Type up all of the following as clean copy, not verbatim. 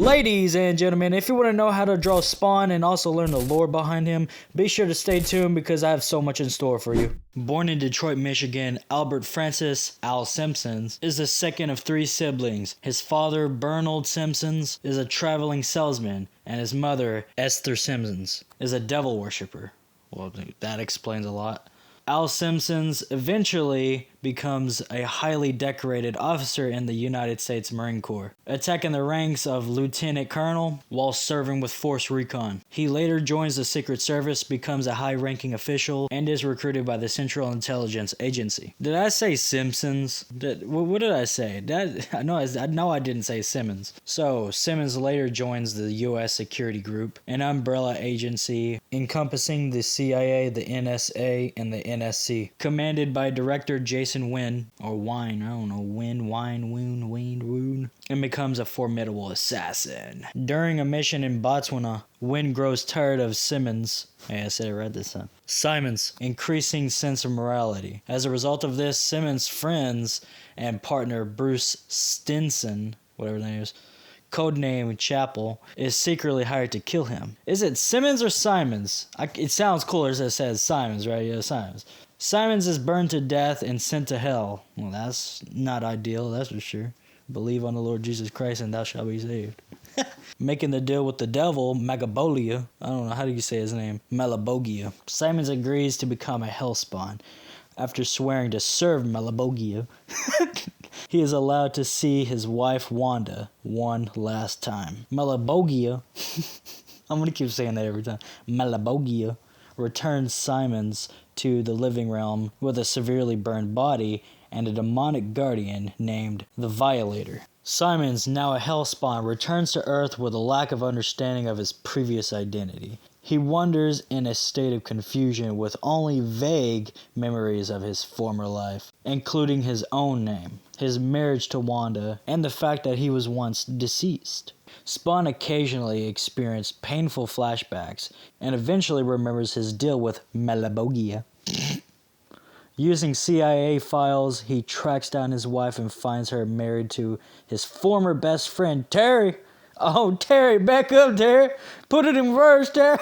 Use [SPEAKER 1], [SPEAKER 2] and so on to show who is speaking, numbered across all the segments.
[SPEAKER 1] Ladies and gentlemen, if you want to know how to draw Spawn and also learn the lore behind him, be sure to stay tuned because I have so much in store for you. Born in Detroit, Michigan, Albert Francis Al Simmons is the second of 3 siblings. His father, Bernard Simmons, is a traveling salesman, and his mother, Esther Simmons, is a devil worshipper. Well, that explains a lot. Al Simmons eventually becomes a highly decorated officer in the United States Marine Corps, attacking the ranks of lieutenant colonel while serving with Force Recon. He later joins the Secret Service, becomes a high-ranking official, and is recruited by the Central Intelligence Agency. Did I say Simpsons? What did I say? No, I didn't say Simmons. So, Simmons later joins the U.S. Security Group, an umbrella agency encompassing the CIA, the NSA, and the NSC, commanded by Director Jason Wynn, or Wine, I don't know, Woon, and becomes a formidable assassin. During a mission in Botswana, Wynn grows tired of Simmons' increasing sense of morality. As a result of this, Simmons' friends and partner Bruce Stinson, whatever the name is, codename Chapel, is secretly hired to kill him. Is it Simmons or Simons? It sounds cooler as it says Simons, right? Yeah, Simons. Simons is burned to death and sent to hell. Well, that's not ideal, that's for sure. Believe on the Lord Jesus Christ and thou shalt be saved. Making the deal with the devil, Magabolia, I don't know, how do you say his name? Malabogia. Simons agrees to become a hellspawn. After swearing to serve Malabogia, he is allowed to see his wife Wanda one last time. Malabogia, I'm going to keep saying that every time. Malabogia returns Simons to the living realm with a severely burned body and a demonic guardian named the Violator. Simons, now a hellspawn, returns to Earth with a lack of understanding of his previous identity. He wanders in a state of confusion with only vague memories of his former life, including his own name, his marriage to Wanda, and the fact that he was once deceased. Spawn occasionally experienced painful flashbacks and eventually remembers his deal with Malabogia. Using CIA files, he tracks down his wife and finds her married to his former best friend, Terry. Oh, Terry, back up, Terry. Put it in reverse, Terry.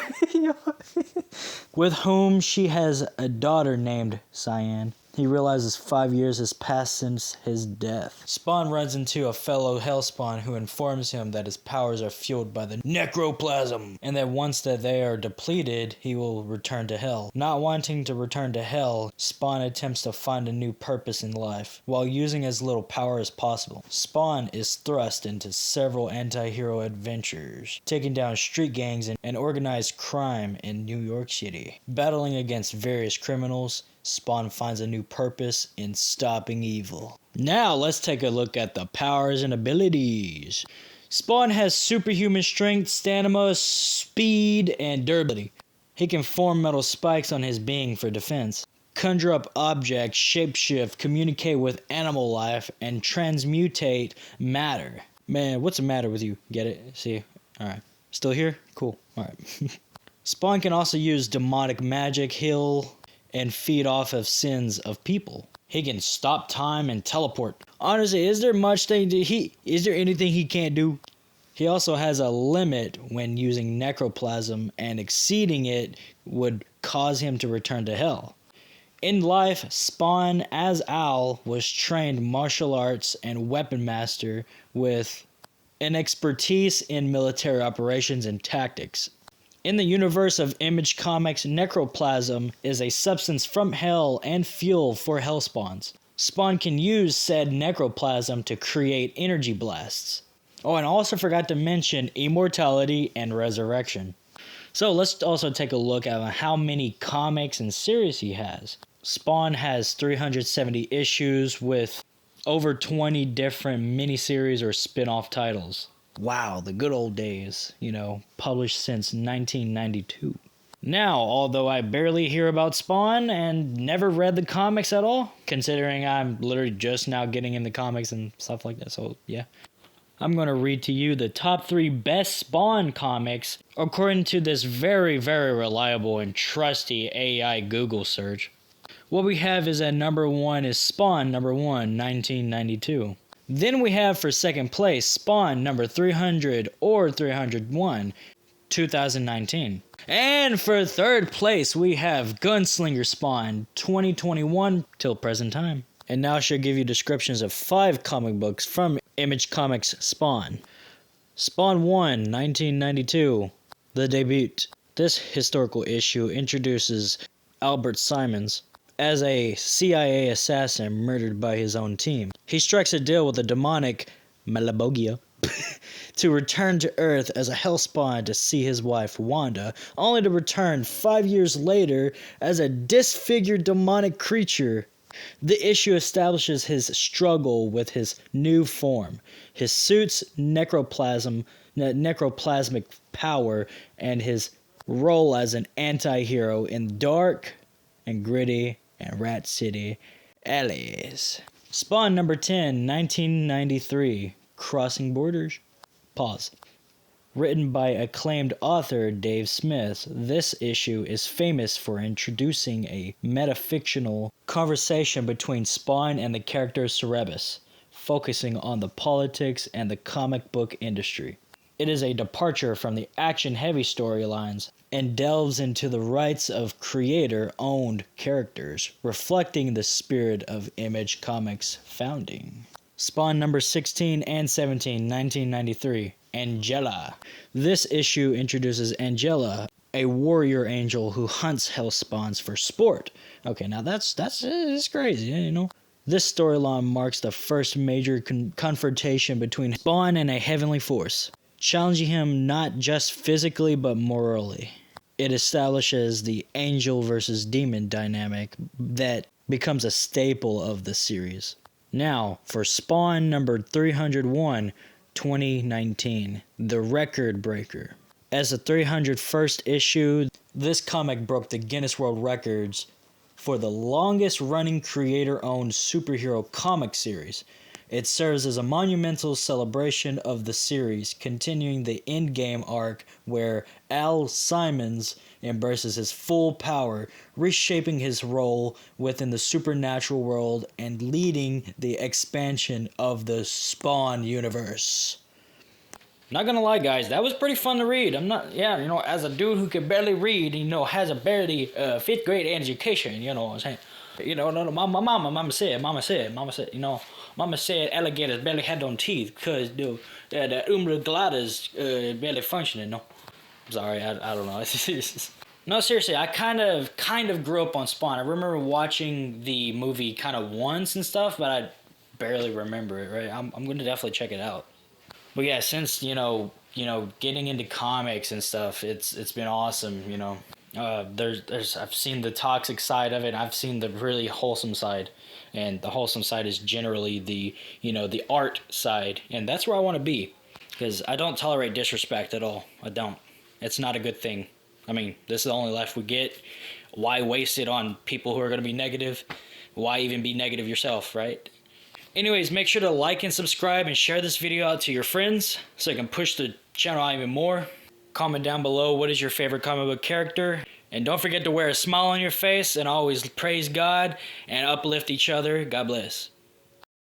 [SPEAKER 1] With whom she has a daughter named Cyan. He realizes 5 years has passed since his death. Spawn runs into a fellow hellspawn who informs him that his powers are fueled by the necroplasm, and that once that they are depleted, he will return to hell. Not wanting to return to hell, Spawn attempts to find a new purpose in life, while using as little power as possible. Spawn is thrust into several anti-hero adventures, taking down street gangs and organized crime in New York City. Battling against various criminals, Spawn finds a new purpose in stopping evil. Now let's take a look at the powers and abilities. Spawn has superhuman strength, stamina, speed, and durability. He can form metal spikes on his being for defense, conjure up objects, shapeshift, communicate with animal life, and transmutate matter. Man, what's the matter with you? Get it? See? Alright. Still here? Cool. Alright. Spawn can also use demonic magic, heal, and feed off of sins of people. He can stop time and teleport. Honestly, is there anything he can't do? He also has a limit when using necroplasm, and exceeding it would cause him to return to hell. In life, Spawn, as Al, was trained martial arts and weapon master with an expertise in military operations and tactics. In the universe of Image Comics, necroplasm is a substance from hell and fuel for hellspawns. Spawn can use said necroplasm to create energy blasts. Oh, and I also forgot to mention immortality and resurrection. So let's also take a look at how many comics and series he has. Spawn has 370 issues with over 20 different miniseries or spin-off titles. Wow, the good old days, published since 1992. Now, although I barely hear about Spawn and never read the comics at all, considering I'm literally just now getting into comics and stuff like that, so yeah. I'm going to read to you the top 3 best Spawn comics according to this very, very reliable and trusty AI Google search. What we have is at number 1 is Spawn number 1, 1992. Then we have for second place Spawn number 300 or 301, 2019. And for third place we have Gunslinger Spawn 2021 till present time. And now she'll give you descriptions of 5 comic books from Image Comics Spawn. Spawn 1, 1992, the debut. This historical issue introduces Albert Simmons as a CIA assassin murdered by his own team. He strikes a deal with the demonic Malabogia to return to Earth as a hellspawn to see his wife Wanda, only to return 5 years later as a disfigured demonic creature. The issue establishes his struggle with his new form, his suit's necroplasmic power, and his role as an anti-hero in dark and gritty and Rat City alleys. Spawn number 10, 1993, Crossing Borders. Pause. Written by acclaimed author Dave Smith, this issue is famous for introducing a metafictional conversation between Spawn and the character Cerebus, focusing on the politics and the comic book industry. It is a departure from the action-heavy storylines and delves into the rights of creator-owned characters, reflecting the spirit of Image Comics' founding. Spawn number 16 and 17, 1993, Angela. This issue introduces Angela, a warrior angel who hunts hellspawns for sport. Okay, now that's crazy, you know. This storyline marks the first major confrontation between Spawn and a heavenly force, challenging him not just physically but morally. It establishes the angel versus demon dynamic that becomes a staple of the series. Now, for Spawn number 301, 2019, The Record Breaker. As the 301st issue, this comic broke the Guinness World Records for the longest running creator-owned superhero comic series. It serves as a monumental celebration of the series, continuing the endgame arc where Al Simmons embraces his full power, reshaping his role within the supernatural world and leading the expansion of the Spawn universe. Not gonna lie, guys, that was pretty fun to read. As a dude who can barely read, has a barely 5th grade education, you know what I'm saying? My mama said, mama said alligators barely had no teeth because the umbrella barely functioning, no? Sorry, I don't know. No, seriously, I kind of grew up on Spawn. I remember watching the movie kind of once and stuff, but I barely remember it, right? I'm going to definitely check it out. But yeah, since, getting into comics and stuff, it's been awesome, I've seen the toxic side of it. I've seen the really wholesome side, and the wholesome side is generally the art side, and that's where I want to be, because I don't tolerate disrespect at all. I don't. It's not a good thing. I mean, this is the only life we get. Why waste it on people who are going to be negative? Why even be negative yourself, right? Anyways, make sure to like and subscribe and share this video out to your friends so I can push the channel out even more. Comment down below what is your favorite comic book character. And don't forget to wear a smile on your face and always praise God and uplift each other. God bless.